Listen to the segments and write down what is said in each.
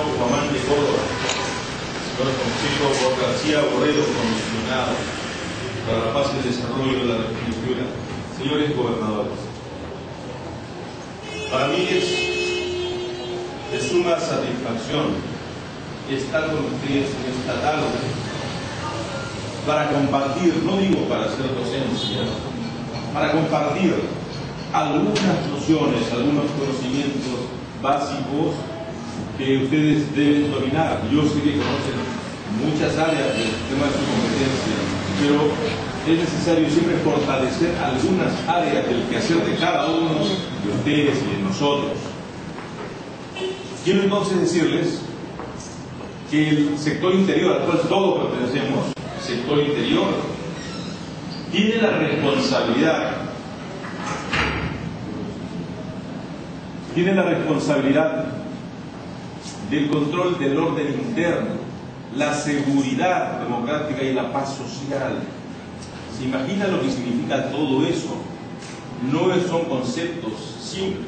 Chino Guamán de Córdoba, señor Francisco García Borrero, comisionado para la paz y el desarrollo de la República, señores gobernadores. Para mí es de suma satisfacción estar con ustedes en esta tarde para compartir, no digo para hacer docencia, para compartir algunas nociones, algunos conocimientos básicos que ustedes deben dominar. Yo sé que conocen muchas áreas del tema de su competencia, pero es necesario siempre fortalecer algunas áreas del quehacer de cada uno de ustedes y de nosotros. Quiero entonces decirles que el sector interior al cual todos pertenecemos, sector interior, tiene la responsabilidad del control del orden interno, la seguridad democrática y la paz social. ¿Se imagina lo que significa todo eso? No son conceptos simples.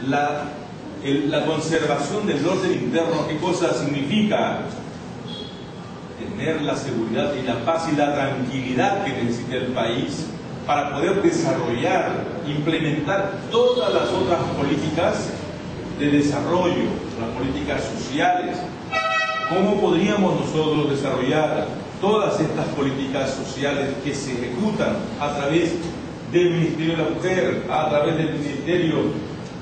La conservación del orden interno, ¿qué cosa significa? Tener la seguridad y la paz y la tranquilidad que necesita el país para poder desarrollar, implementar todas las otras políticas de desarrollo, las políticas sociales. ¿Cómo podríamos nosotros desarrollar todas estas políticas sociales que se ejecutan a través del Ministerio de la Mujer, a través del Ministerio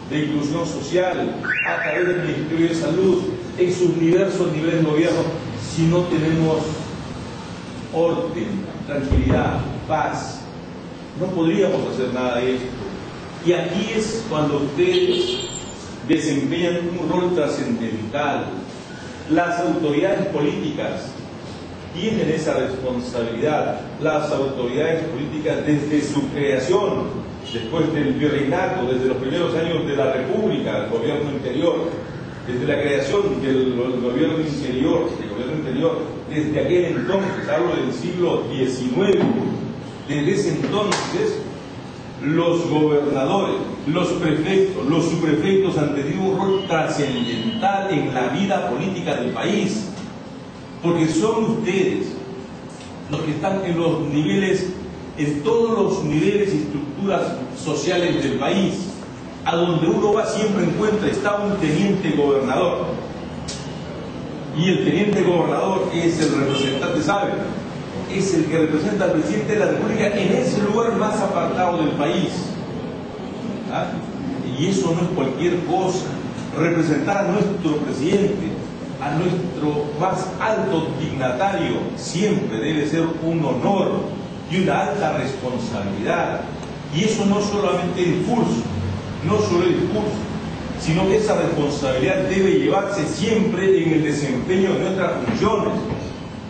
de Inclusión Social, a través del Ministerio de Salud, en sus diversos niveles de gobierno, si no tenemos orden, tranquilidad, paz? No podríamos hacer nada de esto. Y aquí es cuando ustedes desempeñan un rol trascendental. Las autoridades políticas tienen esa responsabilidad. Las autoridades políticas desde su creación, después del virreinato, desde los primeros años de la República, el gobierno interior, desde la creación del gobierno interior, desde aquel entonces, hablo del siglo XIX, desde ese entonces, los gobernadores, los prefectos, los subprefectos han tenido un rol trascendental en la vida política del país, porque son ustedes los que están en los niveles, en todos los niveles y estructuras sociales del país. A donde uno va siempre encuentra, está un teniente gobernador, y el teniente gobernador es el representante, ¿sabe? Es el que representa al presidente de la República en ese lugar más apartado del país. ¿Ah? Y eso no es cualquier cosa. Representar a nuestro presidente, a nuestro más alto dignatario, siempre debe ser un honor y una alta responsabilidad. Y eso no solamente el discurso, no solo el discurso, sino que esa responsabilidad debe llevarse siempre en el desempeño de nuestras funciones.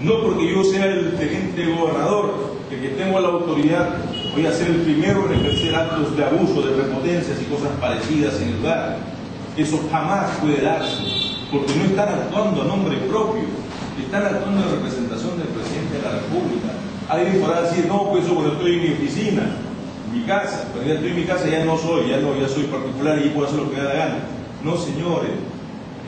No porque yo sea el teniente gobernador, el que tengo la autoridad, voy a ser el primero en ejercer actos de abuso, de prepotencias y cosas parecidas en el lugar. Eso jamás puede darse, porque no están actuando a nombre propio, están actuando en representación del presidente de la República. Alguien podrá decir, no, pues eso cuando estoy en mi oficina, en mi casa, cuando ya estoy en mi casa ya no soy, ya soy particular y puedo hacer lo que me da la gana. No, señores.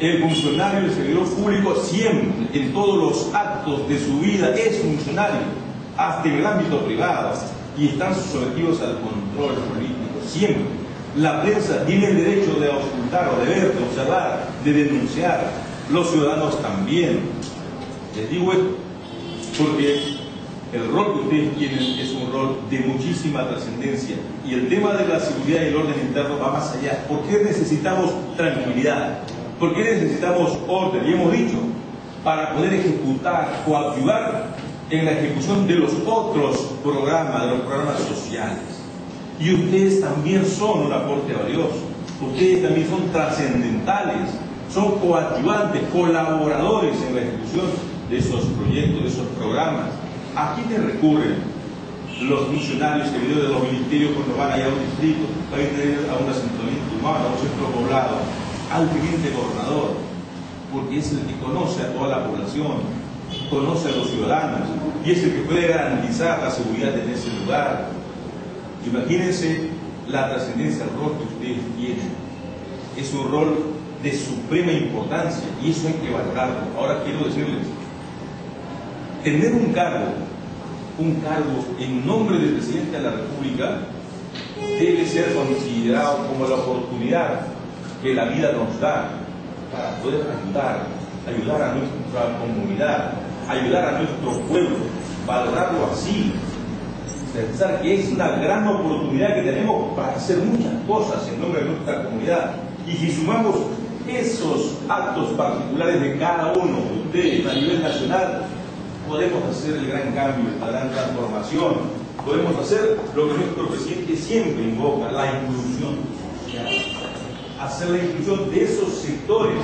El funcionario, el servidor público, siempre, en todos los actos de su vida, es funcionario, hasta en el ámbito privado, y están sometidos al control político, siempre. La prensa tiene el derecho de ocultar, o de ver, de observar, de denunciar. Los ciudadanos también. Les digo esto porque el rol que ustedes tienen es un rol de muchísima trascendencia, y el tema de la seguridad y el orden interno va más allá. ¿Por qué necesitamos tranquilidad? ¿Por qué necesitamos orden? Y hemos dicho, para poder ejecutar, coadyuvar en la ejecución de los otros programas, de los programas sociales. Y ustedes también son un aporte valioso, ustedes también son trascendentales, son coadyuvantes, colaboradores en la ejecución de esos proyectos, de esos programas. ¿A quiénes recurren los funcionarios servidores de los ministerios cuando van allá a un distrito, van a ir a un asentamiento humano, a un centro poblado? Al teniente gobernador, porque es el que conoce a toda la población, conoce a los ciudadanos y es el que puede garantizar la seguridad en ese lugar. Imagínense la trascendencia del rol que ustedes tienen. Es un rol de suprema importancia, y eso hay que valorarlo. Ahora quiero decirles, tener un cargo en nombre del presidente de la República debe ser considerado como la oportunidad que la vida nos da para poder ayudar a nuestra comunidad, ayudar a nuestro pueblo, valorarlo así, pensar que es una gran oportunidad que tenemos para hacer muchas cosas en nombre de nuestra comunidad. Y si sumamos esos actos particulares de cada uno de ustedes a nivel nacional, podemos hacer el gran cambio, la gran transformación, podemos hacer lo que nuestro presidente siempre invoca, la inclusión social, hacer la inclusión de esos sectores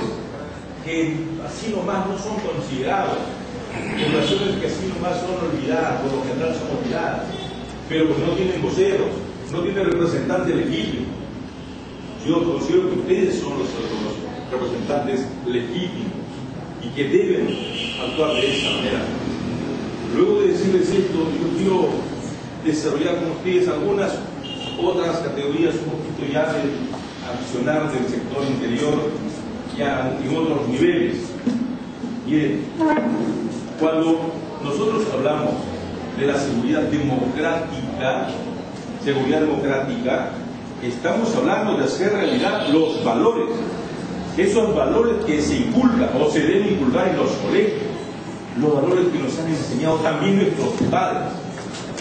que así nomás no son considerados, poblaciones que así nomás son olvidadas, por lo general son olvidadas, pero que no tienen voceros, no tienen representantes legítimos. Yo considero que ustedes son los representantes legítimos y que deben actuar de esa manera. Luego de decirles esto, yo quiero desarrollar con ustedes algunas otras categorías, un poquito ya de accionar del sector interior, ya en otros niveles. Bien, cuando nosotros hablamos de la seguridad democrática, estamos hablando de hacer realidad los valores, esos valores que se inculcan o se deben inculcar en los colegios, los valores que nos han enseñado también nuestros padres,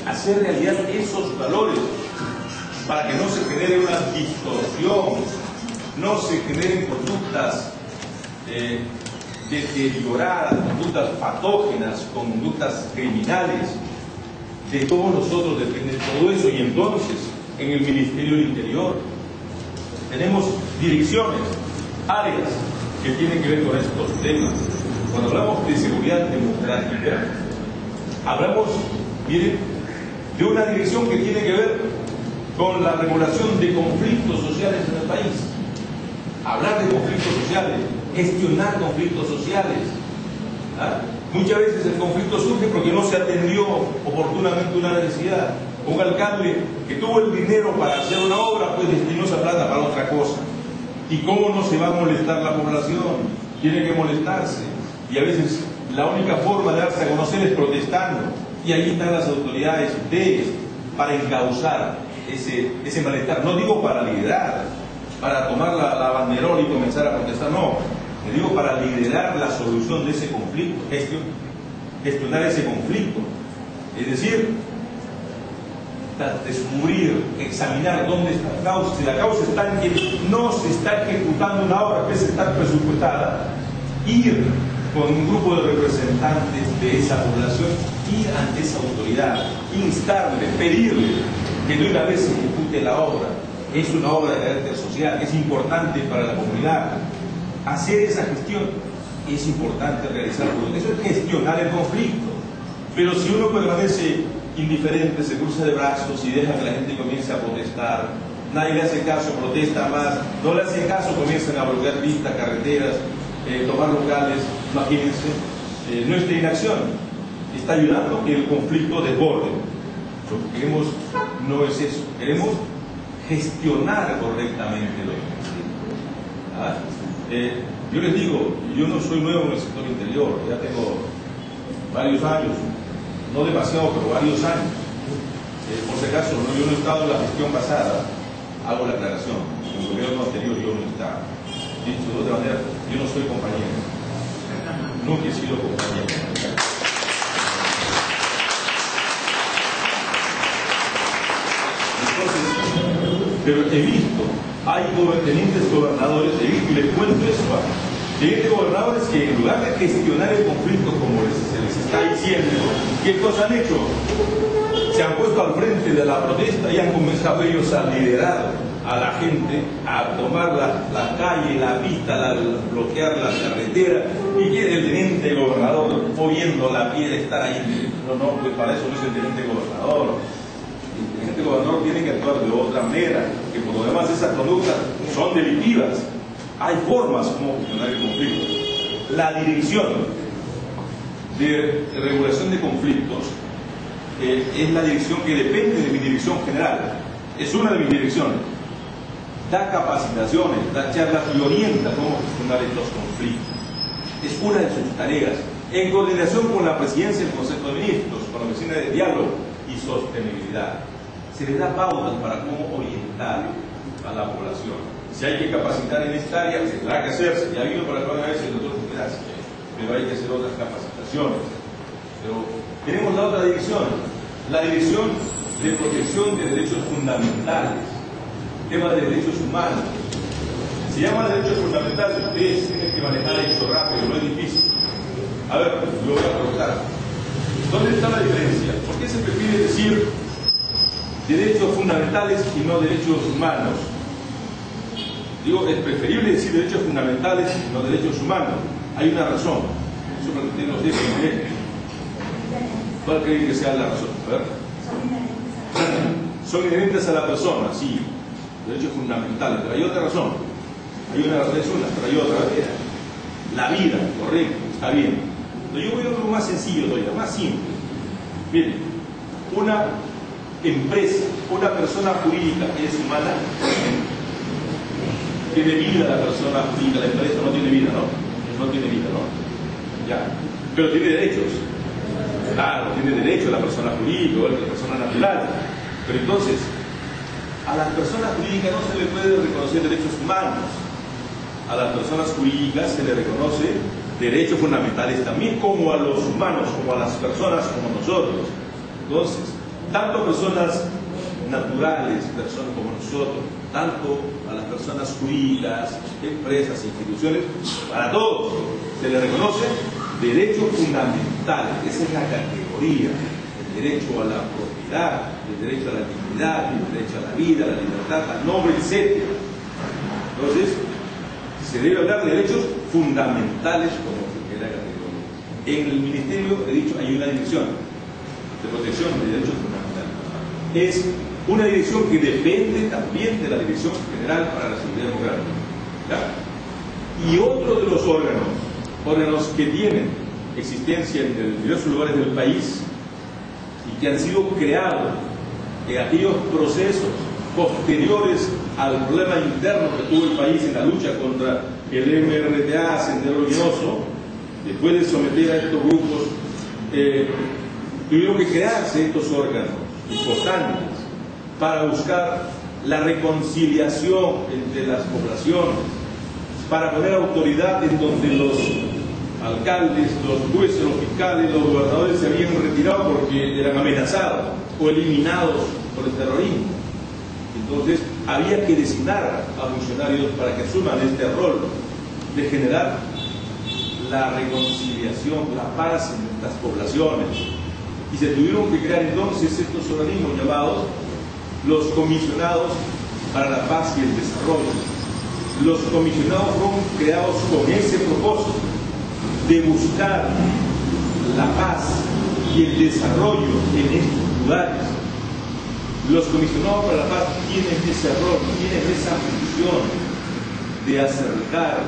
hacer realidad esos valores para que no se genere una distorsión, no se generen conductas deterioradas, conductas patógenas, conductas criminales. De todos nosotros depende todo eso. Y entonces, en el Ministerio del Interior tenemos direcciones, áreas que tienen que ver con estos temas. Cuando hablamos de seguridad democrática, hablamos, miren, de una dirección que tiene que ver con la regulación de conflictos sociales en el país. Hablar de conflictos sociales, gestionar conflictos sociales. ¿Ah? Muchas veces el conflicto surge porque no se atendió oportunamente una necesidad. Un alcalde que tuvo el dinero para hacer una obra, pues destinó esa plata para otra cosa. ¿Y cómo no se va a molestar la población? Tiene que molestarse. Y a veces la única forma de darse a conocer es protestando. Y ahí están las autoridades, ustedes, para encauzar ese malestar. No digo para liderar, para tomar la banderola y comenzar a protestar, no. Le digo para liderar la solución de ese conflicto, gestionar ese conflicto. Es decir, descubrir, examinar dónde está la causa. Si la causa está en que no se está ejecutando una obra que está presupuestada, ir con un grupo de representantes de esa población, ir ante esa autoridad, instarle, pedirle que de una vez se ejecute la obra. Es una obra de carácter social, es importante para la comunidad. Hacer esa gestión es importante realizarlo. Eso es gestionar el conflicto. Pero si uno permanece indiferente, se cruza de brazos y deja que la gente comience a protestar, nadie le hace caso, protesta más, no le hace caso, comienzan a bloquear pistas, carreteras, tomar locales, imagínense, nuestra inacción está ayudando a que el conflicto desborde. Lo que queremos no es eso, queremos gestionar correctamente los conflictos. Yo les digo, yo no soy nuevo en el sector interior, ya tengo varios años, no demasiado, pero varios años. Por si acaso, yo no he estado en la gestión pasada, hago la aclaración, en el gobierno anterior yo no estaba. Dicho de otra manera, yo no soy compañero, nunca he sido compañero. Entonces, pero he visto, hay tenientes gobernadores, he visto, y les cuento eso, tenientes gobernadores que en lugar de gestionar el conflicto como se les está diciendo, ¿qué cosa han hecho? Se han puesto al frente de la protesta y han comenzado ellos a liderar a la gente, a tomar la calle, la pista, bloquear la carretera, y quiere el teniente gobernador moviendo la piedra, estar ahí. No, pues para eso no es el teniente gobernador. El teniente gobernador tiene que actuar de otra manera, que por lo demás esas conductas son delictivas. Hay formas como gestionar el conflicto. La dirección de regulación de conflictos es la dirección que depende de mi dirección general. Es una de mis direcciones. da capacitaciones, da charlas y orienta cómo gestionar estos conflictos. Es una de sus tareas, en coordinación con la presidencia del Consejo de Ministros, con la Oficina de Diálogo y Sostenibilidad. Se le da pautas para cómo orientar a la población. Si hay que capacitar en esta área, se tendrá que hacerse. Ya ha habido para cada vez el doctor Fueras, pero hay que hacer otras capacitaciones. Pero tenemos la otra división, la división de protección de derechos fundamentales, tema de derechos humanos. Se llama derechos fundamentales, ustedes tienen que manejar esto rápido, no es difícil. A ver, lo voy a preguntar. ¿Dónde está la diferencia? ¿Por qué se prefiere decir derechos fundamentales y no derechos humanos? Digo, es preferible decir derechos fundamentales y no derechos humanos. Hay una razón. Eso para que ustedes nos dejen. ¿Cuál creen que sea la razón? A ver. Son inherentes a la persona, sí. Derechos fundamentales. Pero hay otra razón. Hay una razón, es una, pero hay otra. La vida, correcto, está bien. Pero yo voy a algo más sencillo todavía, más simple. Miren, una empresa, una persona jurídica es humana. Tiene vida la persona jurídica, la empresa no tiene vida, ¿no? No tiene vida, ¿no? Ya. Pero tiene derechos. Claro, tiene derecho la persona jurídica, igual que la persona natural. Pero entonces, a las personas jurídicas no se le puede reconocer derechos humanos. A las personas jurídicas se le reconoce derechos fundamentales también, como a los humanos, como a las personas como nosotros. Entonces, tanto personas naturales, personas como nosotros, tanto a las personas jurídicas, empresas, instituciones, para todos se le reconoce derechos fundamentales. Esa es la categoría: el derecho a la propiedad, el derecho a la dignidad, el derecho a la vida, a la libertad, al nombre, etc. Entonces, se debe hablar de derechos fundamentales como primera categoría. En el Ministerio, he dicho, hay una dirección de protección de derechos fundamentales. Es una dirección que depende también de la Dirección General para la Seguridad Democrática. ¿Ya? Y otro de los órganos que tienen existencia en diversos lugares del país y que han sido creados en aquellos procesos posteriores al problema interno que tuvo el país en la lucha contra el MRTA, Sendero Luminoso, después de someter a estos grupos, tuvieron que crearse estos órganos importantes para buscar la reconciliación entre las poblaciones, para poner autoridad en donde los alcaldes, los jueces, los fiscales, los gobernadores se habían retirado porque eran amenazados o eliminados por el terrorismo. Entonces había que designar a funcionarios para que asuman este rol de generar la reconciliación, la paz en estas poblaciones. Y se tuvieron que crear entonces estos organismos llamados los comisionados para la paz y el desarrollo. Los comisionados fueron creados con ese propósito de buscar la paz y el desarrollo en estos lugares. Los comisionados para la paz tienen ese rol, tienen esa función de acercar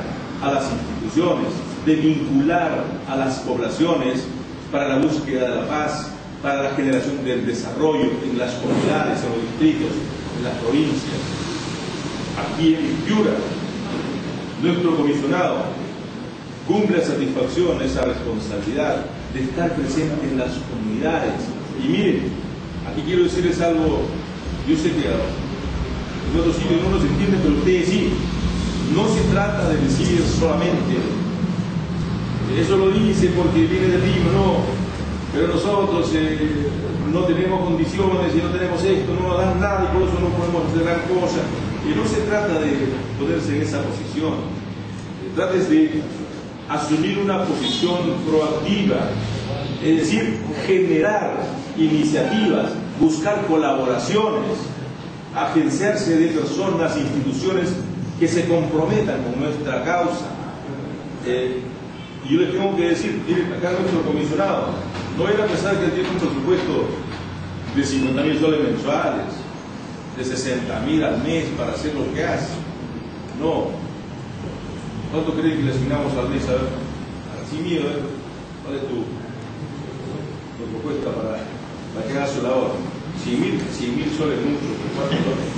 a las instituciones, de vincular a las poblaciones para la búsqueda de la paz, para la generación del desarrollo en las comunidades, en los distritos, en las provincias. Aquí en Piura, nuestro comisionado cumple a satisfacción esa responsabilidad de estar presente en las comunidades. Y miren, aquí quiero decirles algo, yo sé que en otros sitios no nos entienden, pero ustedes sí. No se trata de decir solamente, eso lo dice porque viene del libro, no, pero nosotros no tenemos condiciones y no tenemos esto, no nos dan nada y por eso no podemos hacer gran cosa. Y no se trata de ponerse en esa posición, se trata de asumir una posición proactiva, es decir, generar iniciativas, buscar colaboraciones, agenciarse de personas, instituciones que se comprometan con nuestra causa. Y yo les tengo que decir, miren, acá nuestro comisionado, no vayan a pensar que tiene un presupuesto de 50.000 soles mensuales, de 60.000 al mes para hacer lo que hace. No. ¿Cuánto creen que le asignamos al mes? A ver, sin miedo, ¿cuál es tu propuesta para que haga su labor? 100.000 soles mucho, 4 soles.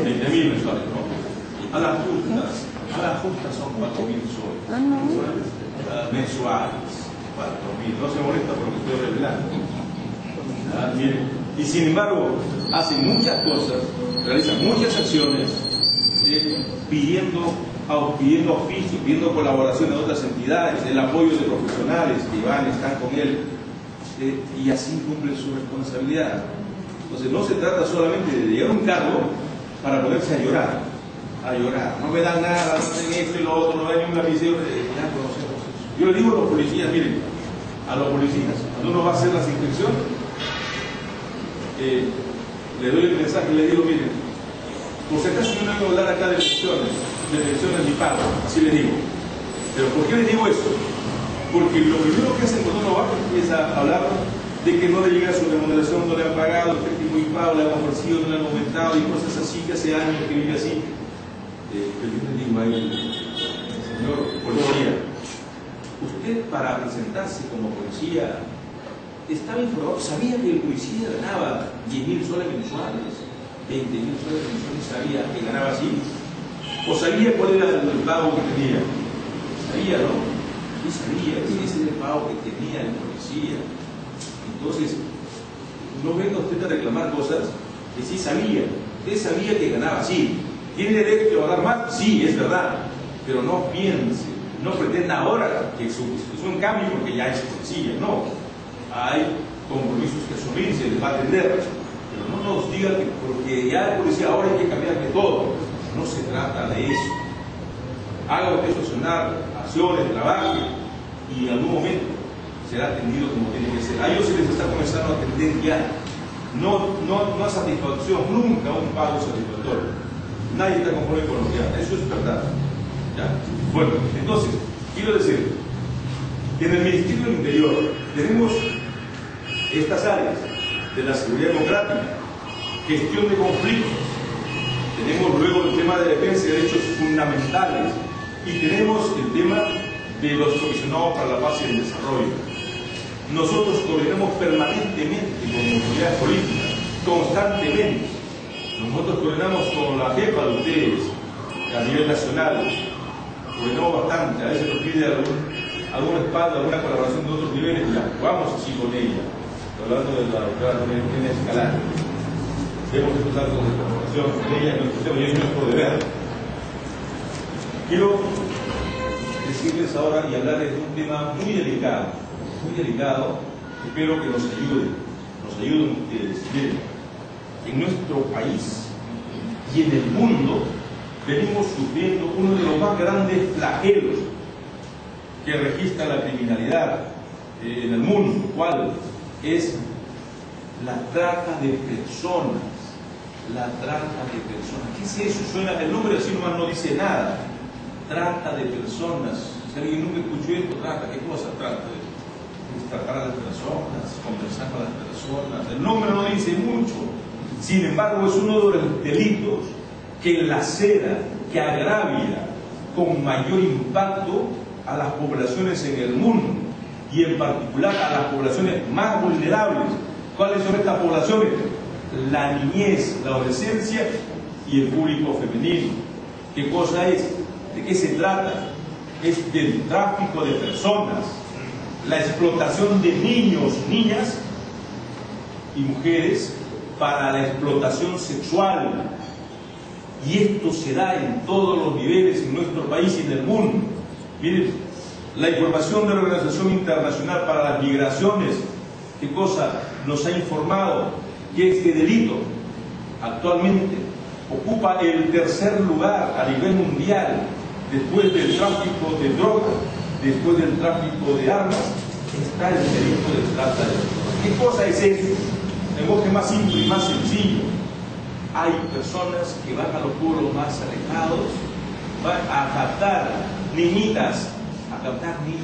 20.000 mensuales, ¿no? A las justas son 4.000 soles. Mensuales, 4.000. No se molesta porque estoy revelando. Miren. Y sin embargo, hacen muchas cosas, realizan muchas acciones, pidiendo oficios, pidiendo colaboración de otras entidades, el apoyo de profesionales que están con él, y así cumplen su responsabilidad. Entonces no se trata solamente de llegar a un cargo para ponerse a llorar. No me dan nada, no hacen esto y lo otro, no dan ni un lapicero. Ya conocemos eso. Yo le digo a los policías, miren, a los policías, cuando uno va a hacer las inspecciones, le doy el mensaje y le digo, miren, por si acaso yo no voy a hablar acá de elecciones ni pago, así les digo. Pero ¿por qué les digo eso? Porque lo primero que hacen cuando uno va es a hablar de que no le llega su remuneración, no le han pagado, el efectivo impagado, le han ofrecido, no le han aumentado y cosas así, que hace años que vive así. Pero yo le digo a él, señor policía, usted para presentarse como policía estaba informado, sabía que el policía ganaba 10.000 soles mensuales, 20.000 soles mensuales, sabía que ganaba así, o sabía cuál era el pago que tenía. Sabía, ¿no? Sí sabía, ese era el pago que tenía el policía. Entonces, no venga usted a reclamar cosas que sí sabía. Usted sabía que ganaba así. ¿Tiene derecho a ganar más? Sí, es verdad. Pero no piense, no pretenda ahora que su institución cambie porque ya es policía. No. Hay compromisos que asumir, se les va a atender. Pero no nos diga que porque ya es policía ahora hay que cambiar de todo. No se trata de eso. Haga usted solucionar acciones, trabaje y en algún momento será atendido como tiene que ser. A ellos se les está comenzando a atender ya. No a satisfacción, nunca un pago satisfactorio. Nadie está conforme con lo que hace, eso es verdad. ¿Ya? Bueno, entonces, quiero decir, que en el Ministerio del Interior tenemos estas áreas de la seguridad democrática, gestión de conflictos, tenemos luego el tema de defensa de derechos fundamentales y tenemos el tema de los comisionados para la paz y el desarrollo. Nosotros coordinamos permanentemente con autoridades políticas, constantemente. Nosotros coordinamos con la jefa de ustedes a nivel nacional, coordinamos bastante, a veces nos pide algún respaldo, alguna colaboración de otros niveles, y actuamos así con ella. Hablando de la doctora Elena Escalante, vemos estos actos de colaboración con ella en nuestro tema y es nuestro deber. Quiero decirles ahora y hablarles de un tema muy delicado, espero que nos ayuden ustedes. Miren, en nuestro país y en el mundo venimos sufriendo uno de los más grandes flagelos que registra la criminalidad en el mundo, ¿cuál? Es la trata de personas. La trata de personas. ¿Qué es eso? Suena, el nombre así nomás no dice nada. Trata de personas. Si alguien nunca escuchó esto, trata, ¿qué cosa trata? Es tratar a las personas, conversar con las personas. El nombre no dice mucho. Sin embargo, es uno de los delitos que lacera, que agravia con mayor impacto a las poblaciones en el mundo y en particular a las poblaciones más vulnerables. ¿Cuáles son estas poblaciones? La niñez, la adolescencia y el público femenino. ¿Qué cosa es? ¿De qué se trata? Es del tráfico de personas, la explotación de niños, niñas y mujeres para la explotación sexual. Y esto se da en todos los niveles en nuestro país y en el mundo. Miren, la información de la Organización Internacional para las Migraciones, ¿qué cosa nos ha informado? Que este delito actualmente ocupa el tercer lugar a nivel mundial, después del tráfico de drogas, después del tráfico de armas, está el delito de trata de personas. ¿Qué cosa es eso? El lenguaje más simple y más sencillo. Hay personas que van a los pueblos más alejados, van a captar niñitas, a captar niños,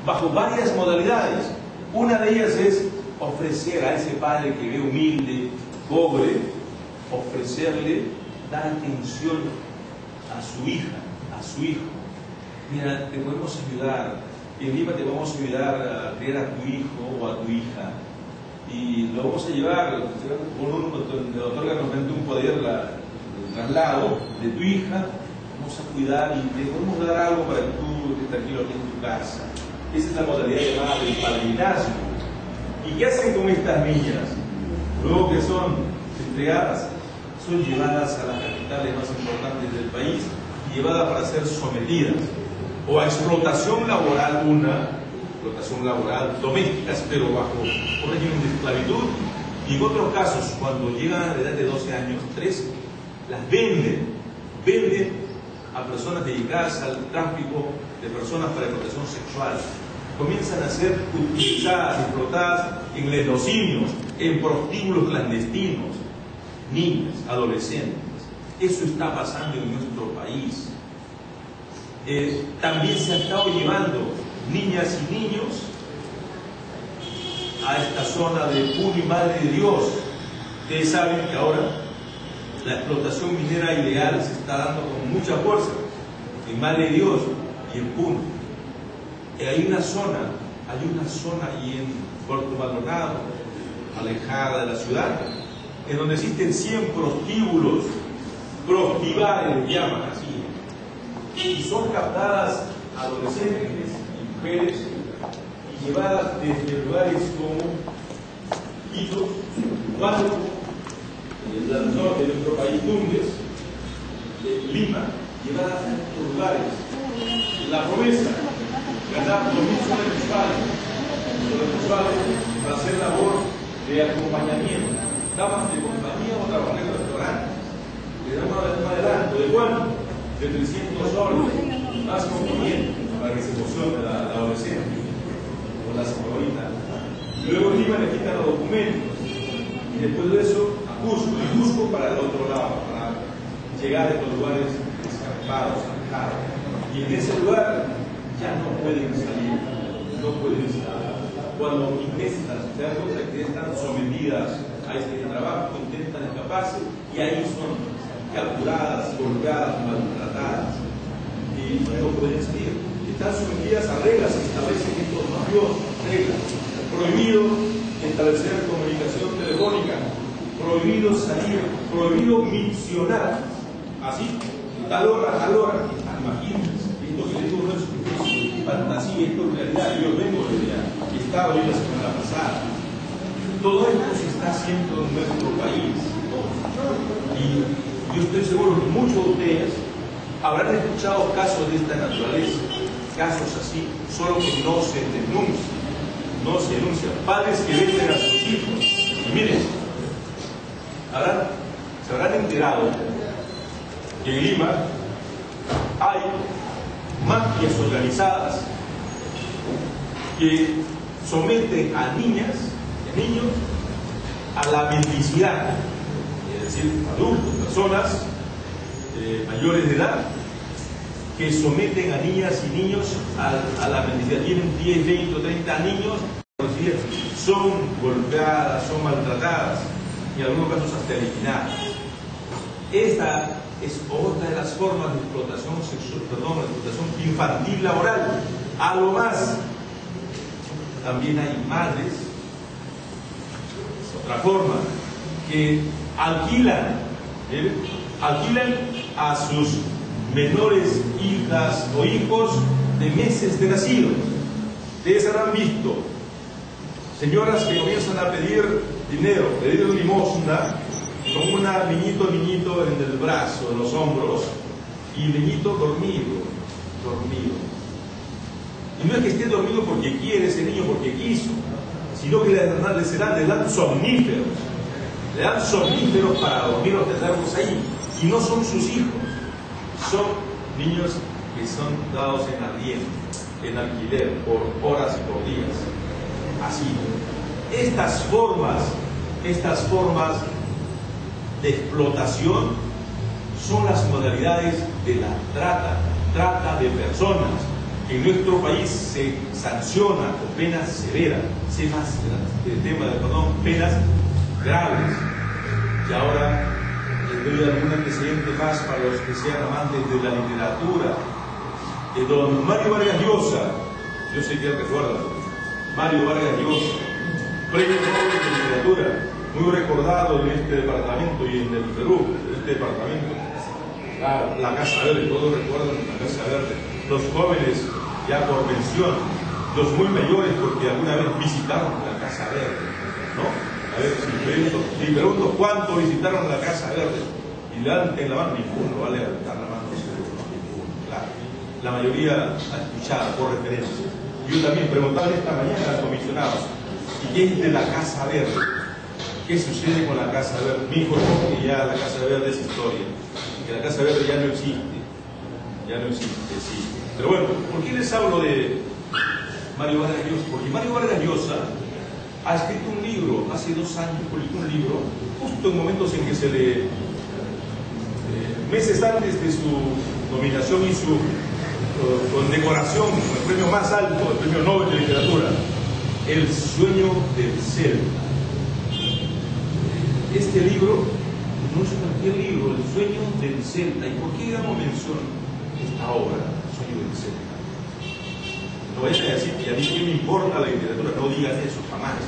bajo varias modalidades. Una de ellas es ofrecer a ese padre que ve humilde, pobre, ofrecerle, dar atención a su hija, a su hijo. Mira, te podemos ayudar, en Lima te vamos a ayudar a criar a tu hijo o a tu hija. y lo vamos a llevar, le otorgan un poder el traslado de tu hija, vamos a cuidar y te podemos dar algo para que tú estés tranquilo aquí en tu casa. Esa es la modalidad llamada del padrinazgo. ¿Y qué hacen con estas niñas? Luego que son entregadas, son llevadas a las capitales más importantes del país, llevadas para ser sometidas o a explotación laboral, explotación laboral doméstica, pero bajo un régimen de esclavitud, y en otros casos, cuando llegan a la edad de 12 años, 13, las venden a personas dedicadas al tráfico de personas para explotación sexual. Comienzan a ser utilizadas, explotadas en lenocinios, en prostíbulos clandestinos, niñas, adolescentes. Eso está pasando en nuestro país. También se ha estado llevando niñas y niños a esta zona de Puno y Madre de Dios. Ustedes saben que ahora la explotación minera ilegal se está dando con mucha fuerza en Madre de Dios y en Puno. Hay una zona ahí en Puerto Maldonado, alejada de la ciudad, en donde existen 100 prostíbulos, prostibares le llaman así, y son captadas adolescentes y mujeres y llevadas desde lugares como Quito, Huánuco, el norte de nuestro país, Tumbes, Lima, llevadas a estos lugares. La promesa, ganar 2.000 soles mensuales para hacer labor de acompañamiento, damas de compañía o trabajar en restaurantes. Le damos un adelanto de cuánto, de 300 soles, más acompañamiento para que se emocione la adolescente o la señorita. Luego Lima le quitan los documentos y después de eso a Cusco, y Cusco para el otro lado, para llegar a estos lugares escarpados, alejados. Y en ese lugar ya no pueden salir, no pueden estar. Cuando intentan, se dan cuenta que están sometidas a este trabajo, intentan escaparse y ahí son capturadas, golpeadas, maltratadas y no pueden salir. Están sometidas a reglas que establecen estos mafios, reglas. Prohibido establecer comunicación telefónica, prohibido salir, prohibido misionar. Así, tal hora, imagínense. Esto que digo no es fantasía, esto es realidad. Yo vengo de allá, estaba hoy la semana pasada. Todo esto se está haciendo en nuestro país. Y yo estoy seguro que muchos de ustedes habrán escuchado casos de esta naturaleza, casos así, solo que no se denuncian. No se denuncian. Padres que venden a sus hijos. Y miren, se habrán enterado que en Lima hay mafias organizadas que someten a niñas y niños a la mendicidad, es decir, adultos, personas mayores de edad, que someten a niñas y niños a la mendicidad. Tienen 10, 20 o 30 niños, son golpeadas, son maltratadas y en algunos casos hasta eliminadas. Esta es otra de las formas de explotación sexual, de explotación infantil laboral. A lo más, también hay madres, es otra forma, que alquilan a sus menores hijas o hijos de meses de nacidos. Ustedes habrán visto señoras que comienzan a pedir dinero, pedir limosna, con un niñito en el brazo, en los hombros, y el niñito dormido. Y no es que esté dormido porque quiere ese niño, porque quiso, sino que le dan somníferos. Le dan somníferos para dormir o tenerlos ahí. Y no son sus hijos, son niños que son dados en arriendo, en alquiler, por horas y por días. Así. Estas formas de explotación son las modalidades de la trata de personas, que en nuestro país se sanciona con penas severas, penas graves. Y ahora les doy algún antecedente más para los que sean amantes de la literatura. Don Mario Vargas Llosa, yo sé que recuerda, Mario Vargas Llosa, premio Nobel de Literatura, muy recordado en este departamento y en el Perú, en este departamento. La Casa Verde, todos recuerdan la Casa Verde. Los jóvenes, ya por mención, los muy mayores, porque alguna vez visitaron la Casa Verde, ¿no? A ver, si pregunto cuánto visitaron la Casa Verde, y levanten la mano, ninguno va a levantar la mano, seguro, ¿no? Ninguno, claro. La mayoría ha escuchado por referencia. Yo también preguntaba esta mañana al comisionado, ¿y qué es de la Casa Verde? ¿Qué sucede con la Casa Verde? Me informó que ya la Casa Verde es historia, que la Casa Verde ya no existe, sí. Pero bueno, ¿por qué les hablo de Mario Vargas Llosa? Porque Mario Vargas Llosa ha escrito un libro, hace 2 años publicó un libro, justo en momentos en que se le... meses antes de su nominación y su condecoración con el premio más alto, el premio Nobel de Literatura, El sueño del Celta. Este libro no es cualquier libro, El sueño del Celta. ¿Y por qué damos mención a esta obra, El sueño del Celta? No vayan a decir que a mí qué me importa la literatura, no digan eso, jamás.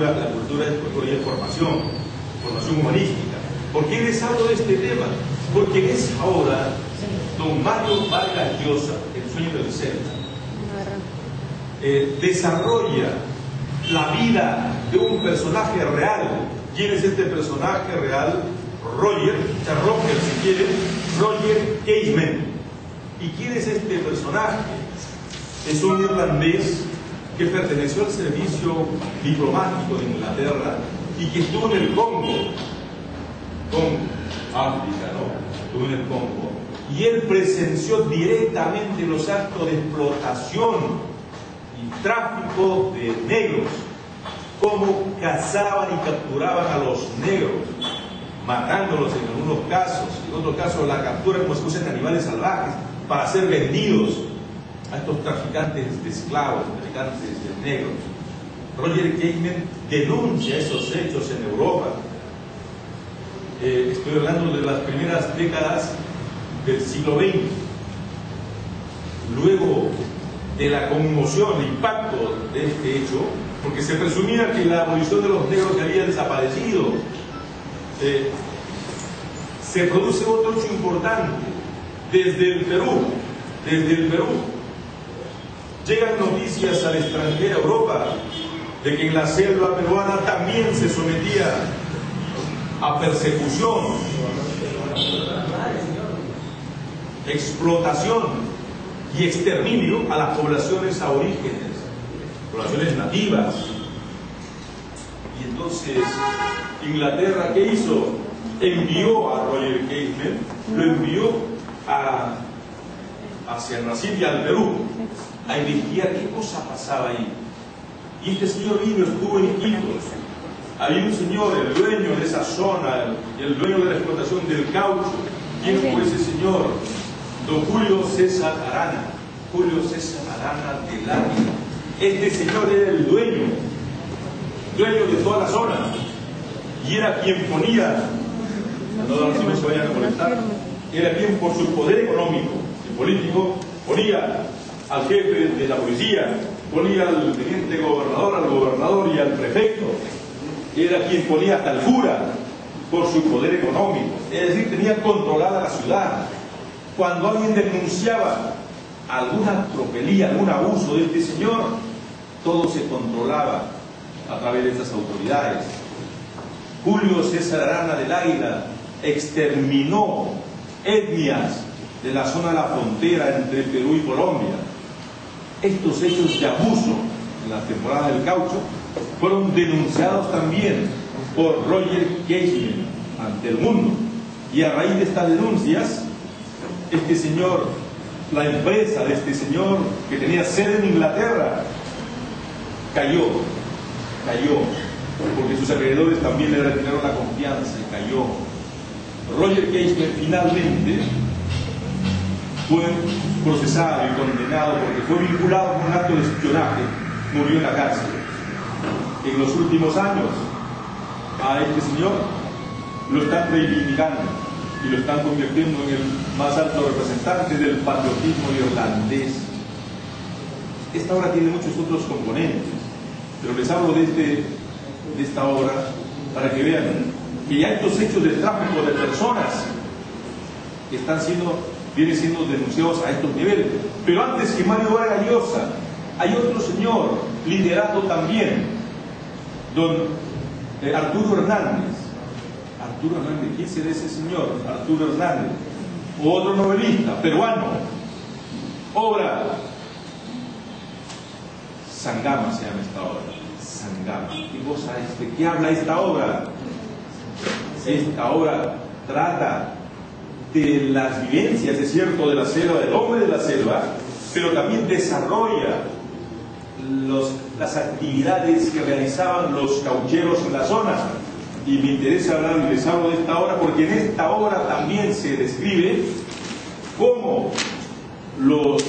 La cultura es formación humanística. ¿Por qué les hablo de este tema? Porque en esa obra, don Mario Vargas Llosa, El sueño del Celta, desarrolla la vida de un personaje real. ¿Quién es este personaje real? Roger si quieren, Roger Casement. ¿Y quién es este personaje? Es un irlandés que perteneció al servicio diplomático de Inglaterra y que estuvo en el Congo, África, ¿no? Estuvo en el Congo. Y él presenció directamente los actos de explotación y tráfico de negros, cómo cazaban y capturaban a los negros, matándolos en algunos casos, en otros casos la captura como si fuesen animales salvajes para ser vendidos a estos traficantes de esclavos, traficantes de negros. Roger Casement denuncia esos hechos en Europa. Estoy hablando de las primeras décadas del siglo XX. Luego de la conmoción, el impacto de este hecho, porque se presumía que la abolición de los negros había desaparecido, se produce otro hecho importante. Desde el Perú, llegan noticias al extranjero, a Europa, de que en la selva peruana también se sometía a persecución, explotación y exterminio a las poblaciones aborígenes, poblaciones nativas. Y entonces Inglaterra, ¿qué hizo? Envió a Roger Casement, lo envió hacia Brasil y al Perú a investigar qué cosa pasaba ahí. Y este señor vino, estuvo en Iquitos. Había un señor, el dueño de esa zona, el dueño de la explotación del caucho. ¿Quién fue ese señor? Don Julio César Arana del Águila. Este señor era el dueño de toda la zona, y era quien ponía, no se vayan a molestar, era quien por su poder económico y político ponía al jefe de la policía, ponía al teniente gobernador, al gobernador y al prefecto. Era quien ponía hasta el cura por su poder económico, es decir, tenía controlada la ciudad. Cuando alguien denunciaba alguna tropelía, algún abuso de este señor, todo se controlaba a través de estas autoridades. Julio César Arana del Águila exterminó etnias de la zona de la frontera entre Perú y Colombia. Estos hechos de abuso en la temporada del caucho fueron denunciados también por Roger Casement ante el mundo, y a raíz de estas denuncias, este señor, la empresa de este señor, que tenía sede en Inglaterra, cayó, porque sus acreedores también le retiraron la confianza y cayó. Roger Casement finalmente fue procesado y condenado porque fue vinculado con un acto de espionaje, murió en la cárcel. En los últimos años, a este señor lo están reivindicando y lo están convirtiendo en el más alto representante del patriotismo irlandés. Esta obra tiene muchos otros componentes. Pero les hablo de esta obra para que vean que ya estos hechos de tráfico de personas vienen siendo denunciados a estos niveles. Pero antes que Mario Vargas Llosa, hay otro señor, literato también, don Arturo Hernández. Arturo Hernández, ¿quién será ese señor? Arturo Hernández. Otro novelista, peruano. Obra Sangama se llama esta obra. Sangama. ¿Qué cosa es? ¿De qué habla esta obra? Esta obra trata de las vivencias, es cierto, de la selva, del hombre de la selva, pero también desarrolla las actividades que realizaban los caucheros en la zona. Y me interesa hablar y les hablo de esta obra porque en esta obra también se describe cómo los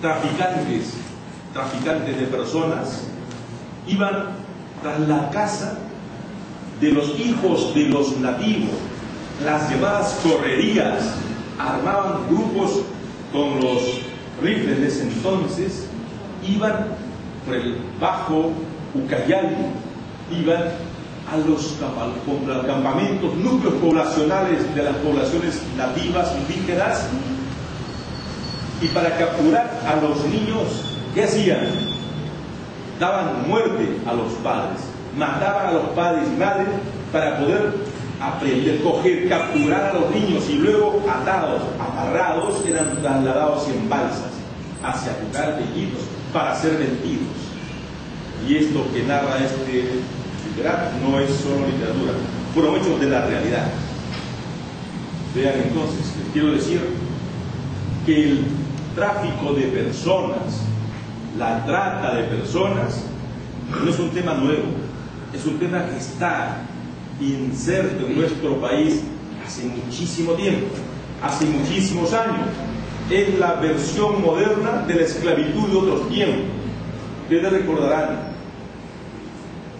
traficantes de personas iban tras la casa de los hijos de los nativos, las llamadas correrías, armaban grupos con los rifles de ese entonces, iban por el Bajo Ucayali, iban a los campamentos, núcleos poblacionales de las poblaciones nativas, indígenas, y para capturar a los niños, ¿qué hacían? Daban muerte a los padres, mataban a los padres y madres para poder aprender, coger, capturar a los niños y luego atados, amarrados, eran trasladados en balsas hacia lugares de Iquitos para ser vendidos. Y esto que narra este literato no es solo literatura, fueron hechos de la realidad. Vean entonces, les quiero decir que el tráfico de personas, la trata de personas, no es un tema nuevo, es un tema que está inserto en nuestro país hace muchísimo tiempo, hace muchísimos años. Es la versión moderna de la esclavitud de otros tiempos. Ustedes recordarán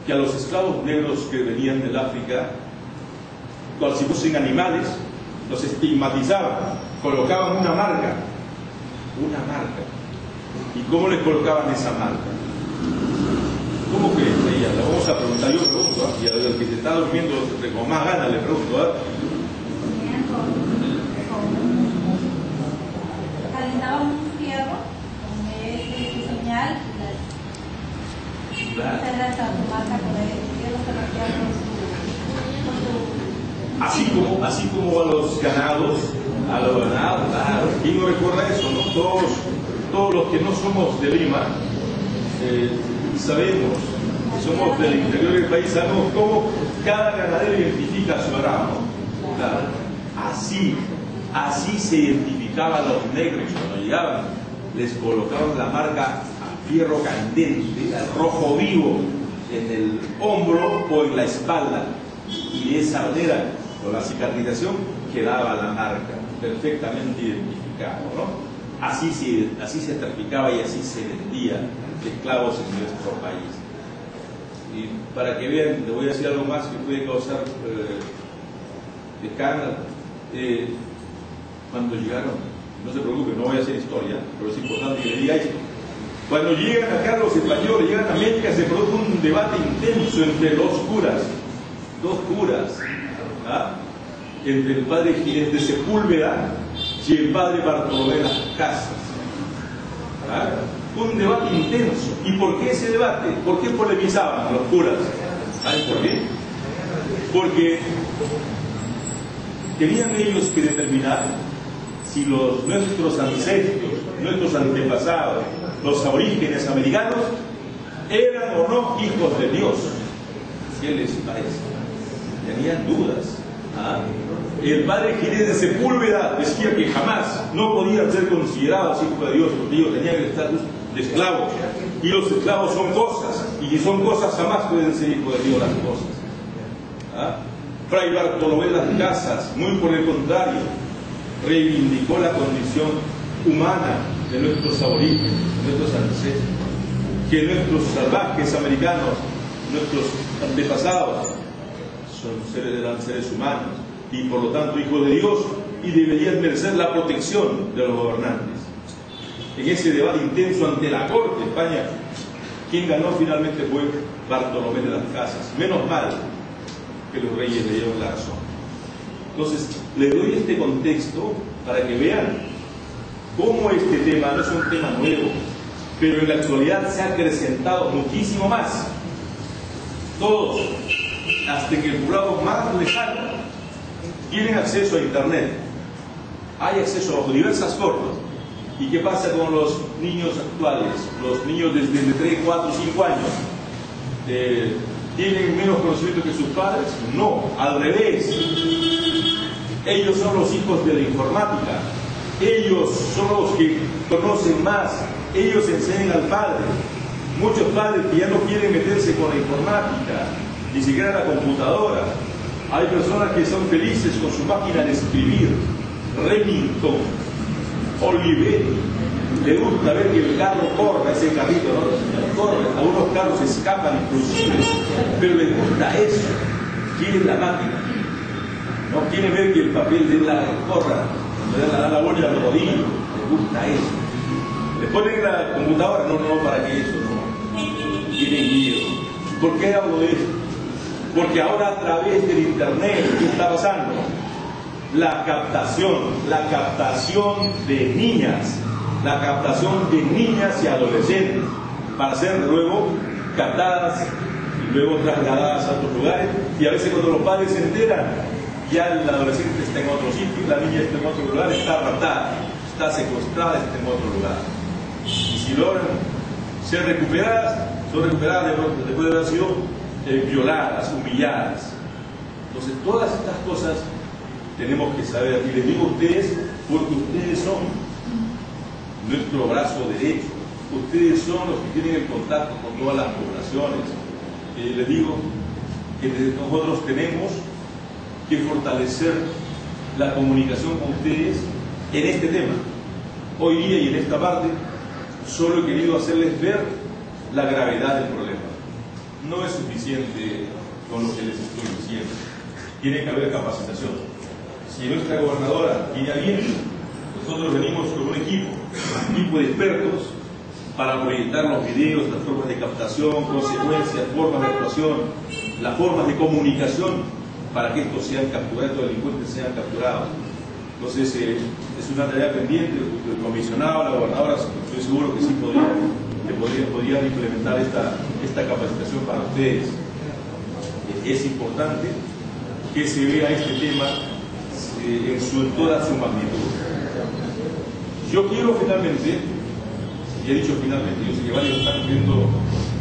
que a los esclavos negros que venían del África, cual si fuesen animales, los estigmatizaban, colocaban una marca. ¿Y cómo les colocaban esa marca? ¿Cómo que ella? La vamos a preguntar, yo pregunto, y al que se está durmiendo con más ganas le pregunto, calentaban un fierro con su señal, así como a los ganados, claro, ¿quién no recuerda eso? ¿No? Todos los que no somos de Lima sabemos, somos del interior del país, sabemos cómo cada ganadero identifica a su ganado. Claro. Así se identificaban los negros cuando llegaban, les colocaban la marca a fierro candente, al rojo vivo, en el hombro o en la espalda, y de esa manera, con la cicatrización, quedaba la marca perfectamente identificada, ¿no? Así se traficaba y así se vendía esclavos en nuestro país. Y para que vean, les voy a decir algo más que puede causar escándalo. Cuando llegaron, no se preocupen, no voy a hacer historia, pero es importante que le diga esto. Cuando llegan acá los españoles, llegan a América, se produce un debate intenso entre dos curas, ¿ah? Entre el padre Ginés de Sepúlveda y el padre Bartolomé de las Casas. ¿Ah? Un debate intenso. ¿Y por qué ese debate? ¿Por qué polemizaban los curas? ¿Saben por qué? Porque tenían ellos que determinar si nuestros ancestros, nuestros antepasados, los aborígenes americanos, eran o no hijos de Dios. ¿Qué les parece? Tenían dudas. ¿Ah? El padre Ginés de Sepúlveda decía que jamás no podían ser considerados hijos de Dios, porque ellos tenían el estatus de esclavos, y los esclavos son cosas, y si son cosas jamás pueden ser hijos de Dios las cosas. ¿Ah? Fray Bartolomé de las Casas, muy por el contrario, reivindicó la condición humana de nuestros aborígenes, de nuestros ancestros, que nuestros salvajes americanos, nuestros antepasados, eran seres humanos y por lo tanto hijos de Dios y deberían merecer la protección de los gobernantes. En ese debate intenso ante la corte de España, Quien ganó finalmente fue Bartolomé de las Casas. Menos mal que los reyes le dieron la razón. Entonces, le doy este contexto para que vean cómo este tema no es un tema nuevo, pero en la actualidad se ha acrecentado muchísimo más. Todos, hasta en el poblado más lejano, tienen acceso a Internet. Hay acceso bajo diversas formas. ¿Y qué pasa con los niños actuales? Los niños desde 3, 4, 5 años. ¿Tienen menos conocimiento que sus padres? No, al revés. Ellos son los hijos de la informática. Ellos son los que conocen más. Ellos enseñan al padre. Muchos padres que ya no quieren meterse con la informática, ni siquiera la computadora. Hay personas que son felices con su máquina de escribir. Remington, Olivetti, le gusta ver que el carro corra, ese carrito, ¿no? Corre, algunos carros escapan inclusive, pero le gusta eso, quiere la máquina, no quiere ver que el papel de la corra, le da la bola al rodillo, le gusta eso. Le ponen la computadora, no, para que eso, no, tiene miedo. ¿Por qué hablo de esto? Porque ahora a través del internet, ¿qué está pasando? La captación de niñas, y adolescentes para ser luego captadas y luego trasladadas a otros lugares, y a veces cuando los padres se enteran, ya el adolescente está en otro sitio, la niña está en otro lugar, está raptada, está secuestrada, está en otro lugar. Y si logran ser recuperadas, son recuperadas después de haber sido violadas, humilladas. Entonces todas estas cosas tenemos que saber, y les digo a ustedes porque ustedes son nuestro brazo derecho, ustedes son los que tienen el contacto con todas las poblaciones. Les digo que nosotros tenemos que fortalecer la comunicación con ustedes en este tema. Hoy día y en esta parte solo he querido hacerles ver la gravedad del problema. No es suficiente con lo que les estoy diciendo, tiene que haber capacitación. Si nuestra gobernadora viene bien, nosotros venimos con un equipo de expertos para proyectar los videos, las formas de captación, consecuencias, formas de actuación, las formas de comunicación para que estos sean capturados, estos delincuentes sean capturados. Entonces es una tarea pendiente. El comisionado, la gobernadora, estoy seguro que sí podrían implementar esta capacitación para ustedes. Es importante que se vea este tema en toda su magnitud. Yo quiero finalmente, y he dicho finalmente, yo sé que varios están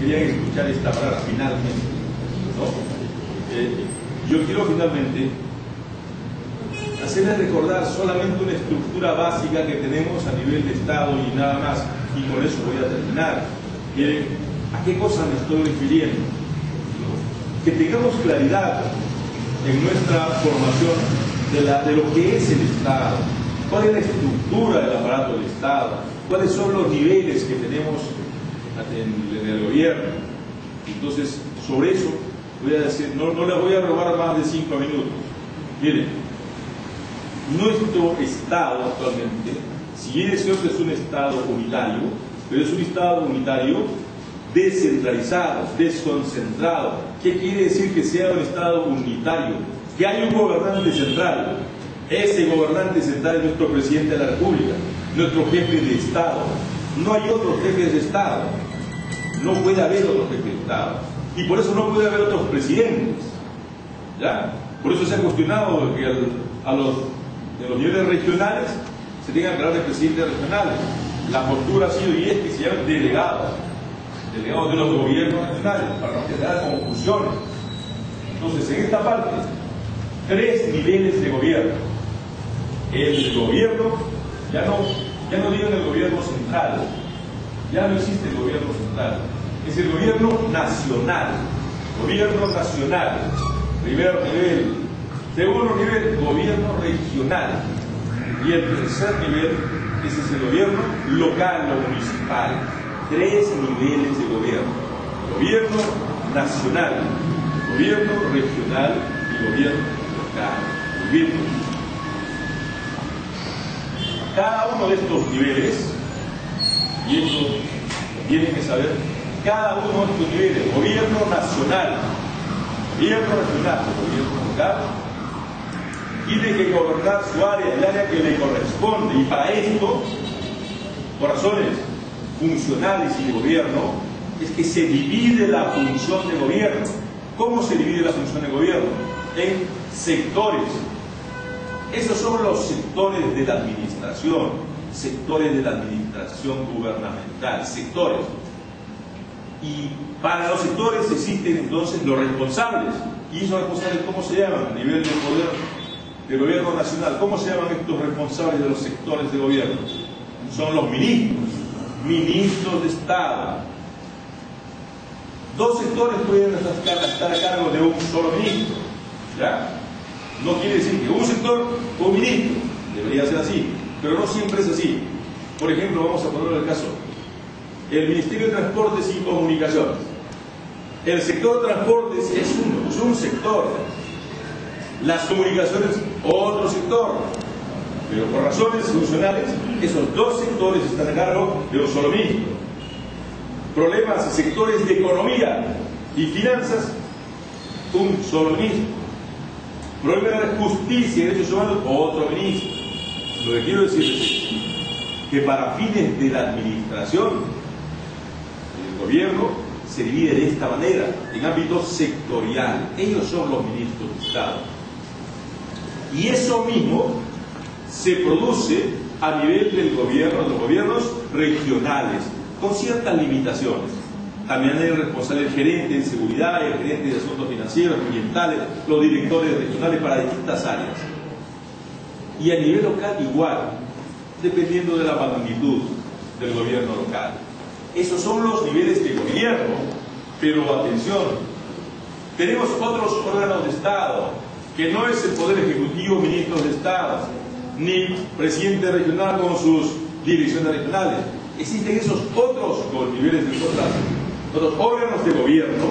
querían escuchar esta palabra finalmente, ¿no? Yo quiero finalmente hacerles recordar solamente una estructura básica que tenemos a nivel de Estado y nada más, y con eso voy a terminar. ¿A qué cosa me estoy refiriendo? Que tengamos claridad en nuestra formación de lo que es el Estado, cuál es la estructura del aparato del Estado, cuáles son los niveles que tenemos en el gobierno. Entonces, sobre eso voy a decir, no les voy a robar más de 5 minutos. Miren, nuestro Estado actualmente, si bien es cierto, es un Estado unitario, pero es un Estado unitario descentralizado, desconcentrado. ¿Qué quiere decir que sea un Estado unitario? Que hay un gobernante central. Ese gobernante central es nuestro presidente de la República, nuestro jefe de Estado. No hay otros jefes de Estado. No puede haber otro jefe de Estado. Y por eso no puede haber otros presidentes. ¿Ya? Por eso se ha cuestionado que en los niveles regionales se tengan que hablar de presidentes regionales. La postura ha sido y es que se llaman delegados de los gobiernos nacionales, para no generar confusiones. Entonces, en esta parte, 3 niveles de gobierno. El gobierno, ya no digo en el gobierno central, ya no existe el gobierno central, es el gobierno nacional. Gobierno nacional, primer nivel. Segundo nivel, gobierno regional. Y el tercer nivel, ese es el gobierno local o municipal. 3 niveles de gobierno: gobierno nacional, gobierno regional y gobierno local. Cada uno de estos niveles, y esto tienen que saber, cada uno de estos niveles, gobierno nacional, gobierno regional, gobierno local, tiene que gobernar su área, el área que le corresponde, y para esto, por razones funcionales y de gobierno, es que se divide la función de gobierno. ¿Cómo se divide la función de gobierno? En sectores. Esos son los sectores de la administración, sectores de la administración gubernamental, sectores. Y para los sectores existen entonces los responsables. ¿Y esos responsables cómo se llaman? A nivel del poder del gobierno nacional, ¿cómo se llaman estos responsables de los sectores de gobierno? Son los ministros, ministros de Estado. Dos sectores pueden estar a cargo de un solo ministro, ¿ya? No quiere decir que un sector, un ministro, debería ser así, pero no siempre es así. Por ejemplo, vamos a poner el caso, el Ministerio de Transportes y Comunicaciones. El sector de transportes es un sector, las comunicaciones otro sector, pero por razones funcionales esos dos sectores están a cargo de un solo ministro. Problemas y sectores de economía y finanzas, un solo ministro. Problemas de justicia y derechos humanos, otro ministro. Lo que quiero decir es que para fines de la administración, el gobierno se divide de esta manera, en ámbito sectorial. Ellos son los ministros de Estado. Y eso mismo se produce a nivel del gobierno, de los gobiernos regionales, con ciertas limitaciones. También hay el responsable, el gerente de seguridad, el gerente de asuntos financieros, ambientales, los directores regionales para distintas áreas. Y a nivel local igual, dependiendo de la magnitud del gobierno local. Esos son los niveles de gobierno. Pero atención, tenemos otros órganos de Estado, que no es el Poder Ejecutivo, ministros de Estado, ni presidente regional con sus direcciones regionales. Existen esos otros niveles de otros órganos de gobierno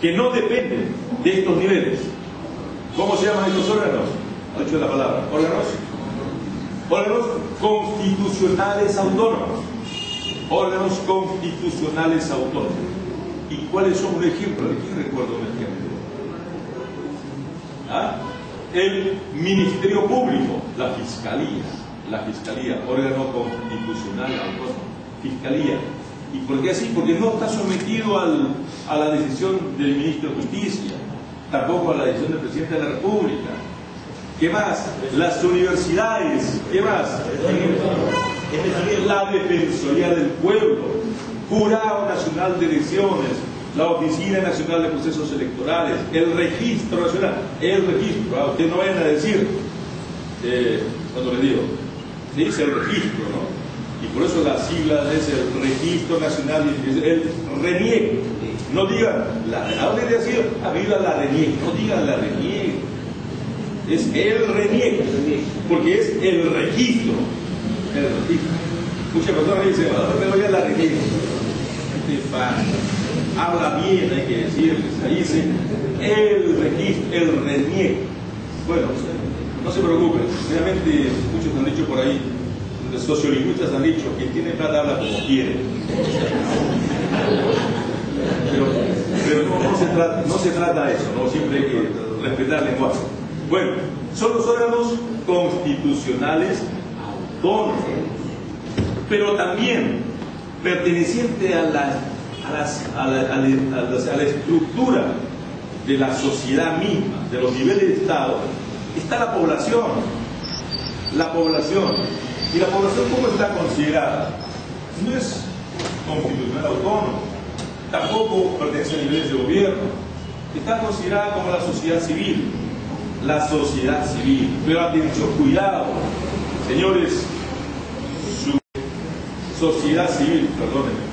que no dependen de estos niveles. ¿Cómo se llaman estos órganos? Ha dicho la palabra. Órganos constitucionales autónomos. Órganos constitucionales autónomos. ¿Y cuáles son un ejemplo? ¿De quién recuerdo un ejemplo? ¿Ah? El Ministerio Público, la Fiscalía, órgano constitucional autónomo, Fiscalía. ¿Y por qué así? Porque no está sometido a la decisión del Ministro de Justicia, tampoco a la decisión del Presidente de la República. ¿Qué más? Las universidades. ¿Qué más? La Defensoría del Pueblo, Jurado Nacional de Elecciones, la Oficina Nacional de Procesos Electorales, el Registro Nacional, el registro. Ustedes no vayan a decir, cuando les digo, se dice el registro, ¿no? Y por eso la sigla es el Registro Nacional, el RENIEC. No digan, hablen de decir, arriba la RENIEC, no digan la RENIEC. Es el RENIEC, porque es el registro. El registro. Muchas personas dicen, no me voy a la RENIEC. Habla bien, hay que decirles. Ahí dice el registro, el RENIEC. Bueno, no se preocupen. Realmente muchos han dicho por ahí, los sociolingüistas han dicho que tiene plata habla como quiere. Pero no se trata de eso, ¿no? Siempre hay que respetar el lenguaje. Bueno, son los órganos constitucionales autónomos, pero también perteneciente a la estructura de la sociedad misma, de los niveles de Estado, está la población. La población. ¿Y la población cómo está considerada? No es constitucional autónomo, tampoco pertenece a niveles de gobierno. Está considerada como la sociedad civil. La sociedad civil. Pero atención, cuidado, señores, su sociedad civil, perdónenme.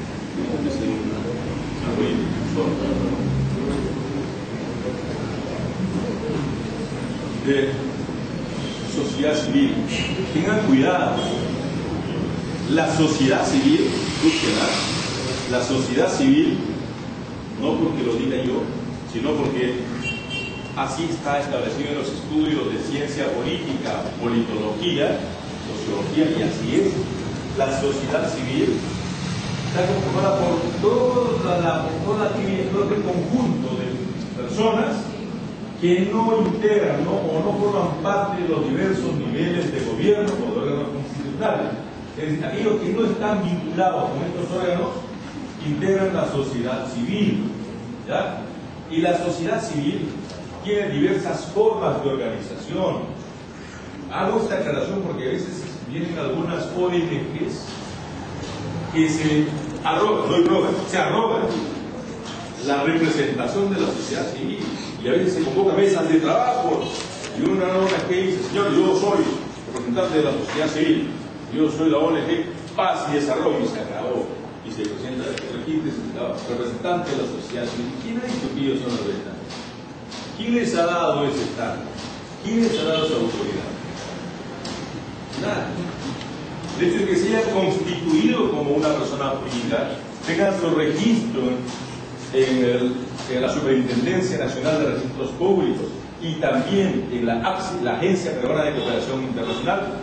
De sociedad civil. Tengan cuidado. La sociedad civil, escúchenla, la sociedad civil, no porque lo diga yo, sino porque así está establecido en los estudios de ciencia política, politología, sociología, y así es. La sociedad civil está conformada por todo el conjunto de personas que no integran, ¿no? O no forman parte de los diversos niveles de gobierno o de órganos constitucionales. Es decir, aquellos que no están vinculados con estos órganos integran la sociedad civil, ¿ya? Y la sociedad civil tiene diversas formas de organización. Hago esta aclaración porque a veces vienen algunas ONGs que se arrogan la representación de la sociedad civil, y a veces se convocan mesas de trabajo y una ONG dice: señor, yo soy representante de la sociedad civil, yo soy la ONG Paz y Desarrollo, y se acabó, y se presenta el representante de la sociedad civil. ¿Quién ha dicho que ellos son los representantes? ¿Quién les ha dado ese estatus? ¿Quién les ha dado esa autoridad? Nada. De hecho, que se haya constituido como una persona jurídica, tenga su registro en la Superintendencia Nacional de Registros Públicos y también en la Agencia Peruana de Cooperación Internacional,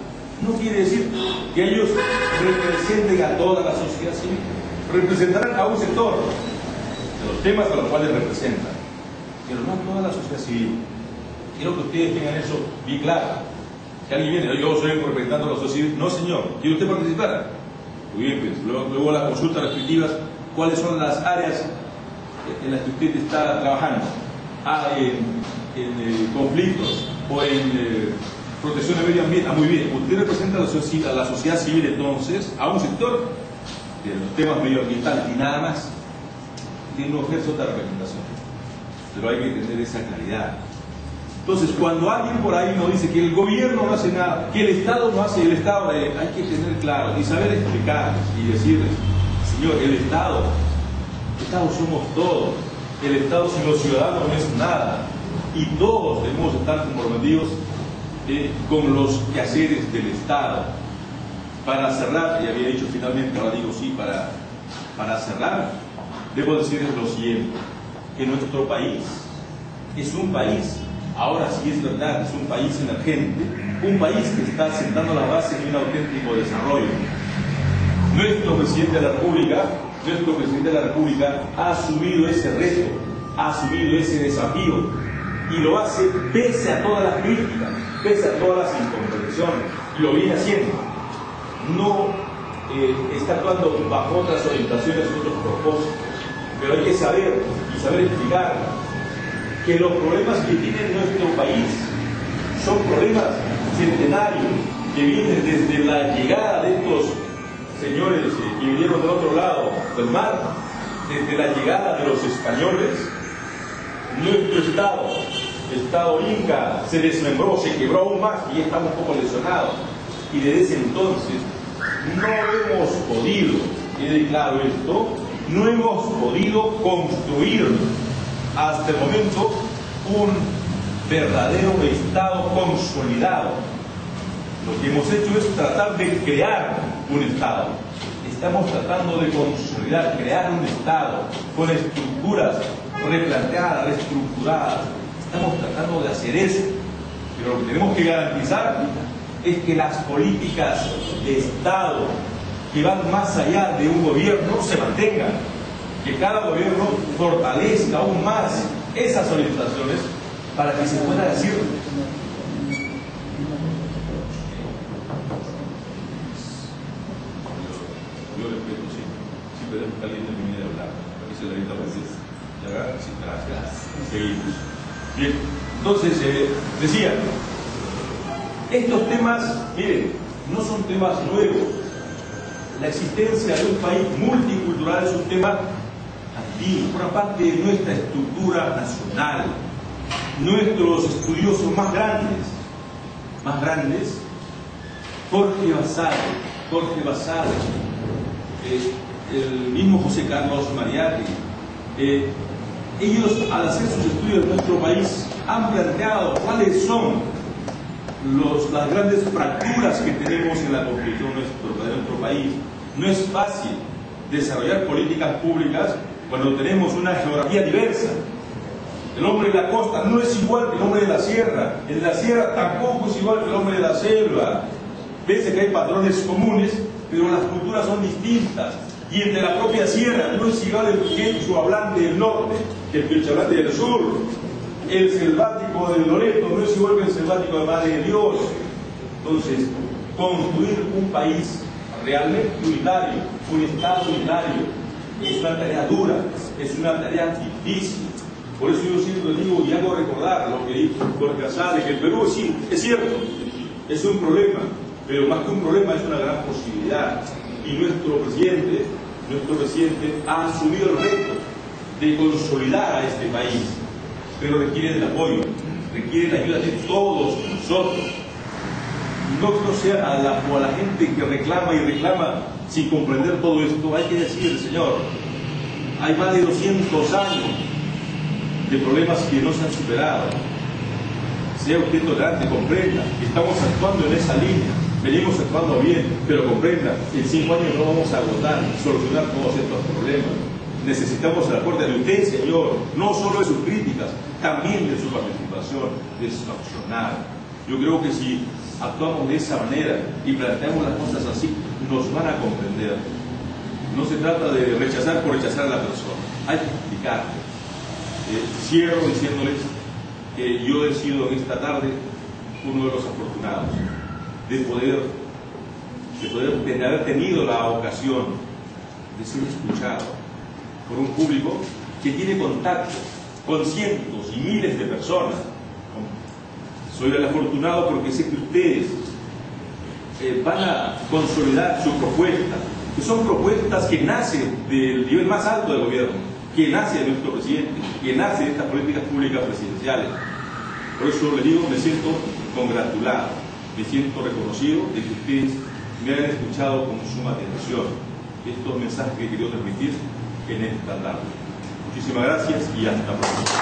no quiere decir que ellos representen a toda la sociedad civil. Representarán a un sector de los temas a los cuales representan, pero no a toda la sociedad civil. Quiero que ustedes tengan eso bien claro. Que alguien viene: yo soy representante de la sociedad civil. No, señor. ¿Quiere usted participar? Muy bien, pues luego las consultas respectivas, ¿cuáles son las áreas en las que usted está trabajando? En conflictos o en protección del medio ambiente. Muy bien. Usted representa a la sociedad civil, entonces, a un sector de los temas medioambientales y nada más. Tiene no ejerce otra representación. Pero hay que tener esa claridad. Entonces, cuando alguien por ahí nos dice que el gobierno no hace nada, que el Estado no hace, hay que tener claro y saber explicar y decirles: señor, el Estado somos todos. El Estado sin los ciudadanos no es nada. Y todos debemos estar comprometidos con los quehaceres del Estado. Para cerrar, ya había dicho finalmente, ahora digo sí, para cerrar, debo decirles lo siguiente: que nuestro país es un país, ahora sí es verdad, es un país emergente, un país que está sentando las bases de un auténtico desarrollo. Nuestro presidente de la República ha asumido ese reto, ha asumido ese desafío, y lo hace pese a todas las críticas, pese a todas las incomprensiones, y lo viene haciendo. No está actuando bajo otras orientaciones, otros propósitos, pero hay que saber y saber explicar que los problemas que tiene nuestro país son problemas centenarios que vienen desde la llegada de estos señores que vinieron del otro lado del mar, desde la llegada de los españoles. Nuestro Estado Inca, se desmembró, se quebró aún más y está un poco lesionado. Y desde ese entonces no hemos podido, quede claro esto, no hemos podido construir hasta el momento un verdadero Estado consolidado. Lo que hemos hecho es tratar de crear un Estado. Estamos tratando de consolidar, crear un Estado con estructuras replanteadas, reestructuradas. Estamos tratando de hacer eso. Pero lo que tenemos que garantizar es que las políticas de Estado que van más allá de un gobierno se mantengan. Que cada gobierno fortalezca aún más esas orientaciones para que se pueda decir: yo respeto, sí, pero que alguien termine de hablar, aquí se le evita a veces. Sí, gracias. Seguimos. Bien, entonces decía, estos temas, miren, no son temas nuevos. La existencia de un país multicultural es un tema antiguo, forma parte de nuestra estructura nacional. Nuestros estudiosos más grandes, Jorge Basadre, el mismo José Carlos Mariátegui, ellos, al hacer sus estudios de nuestro país, han planteado cuáles son las grandes fracturas que tenemos en la constitución de nuestro país. No es fácil desarrollar políticas públicas cuando tenemos una geografía diversa. El hombre de la costa no es igual que el hombre de la sierra. El de la sierra tampoco es igual que el hombre de la selva. Pese que hay patrones comunes, pero las culturas son distintas. y entre la propia sierra. No es igual el quechua hablante del norte que el quechua hablante del sur. El selvático de Loreto no es igual que el selvático de Madre de Dios. Entonces, construir un país realmente unitario, un Estado unitario, es una tarea dura, es una tarea difícil. Por eso yo siempre digo y hago recordar lo que dijo Jorge Asade, que el Perú es cierto, es un problema, pero más que un problema es una gran posibilidad. Y nuestro presidente ha asumido el reto de consolidar a este país, pero requiere del apoyo, requiere la ayuda de todos nosotros. No sea a la gente que reclama y reclama sin comprender todo esto. Hay que decir, Señor, hay más de 200 años de problemas que no se han superado. Sea usted tolerante, comprenda, estamos actuando en esa línea, venimos actuando bien, pero comprenda, en 5 años no vamos a agotar, solucionar todos estos problemas. Necesitamos el aporte de usted, Señor, no solo de sus críticas, también de su participación, de su accionar. Yo creo que si actuamos de esa manera y planteamos las cosas así, nos van a comprender. No se trata de rechazar por rechazar a la persona, hay que explicar. Cierro diciéndoles que yo he sido en esta tarde uno de los afortunados de haber tenido la ocasión de ser escuchado por un público que tiene contacto con cientos y miles de personas. Soy el afortunado porque sé que ustedes van a consolidar su propuesta, que son propuestas que nacen del nivel más alto del gobierno, que nace de nuestro presidente, que nace de estas políticas públicas presidenciales. Por eso les digo, me siento congratulado, me siento reconocido de que ustedes me hayan escuchado con suma atención estos mensajes que he querido transmitir en esta tarde. Muchísimas gracias y hasta pronto.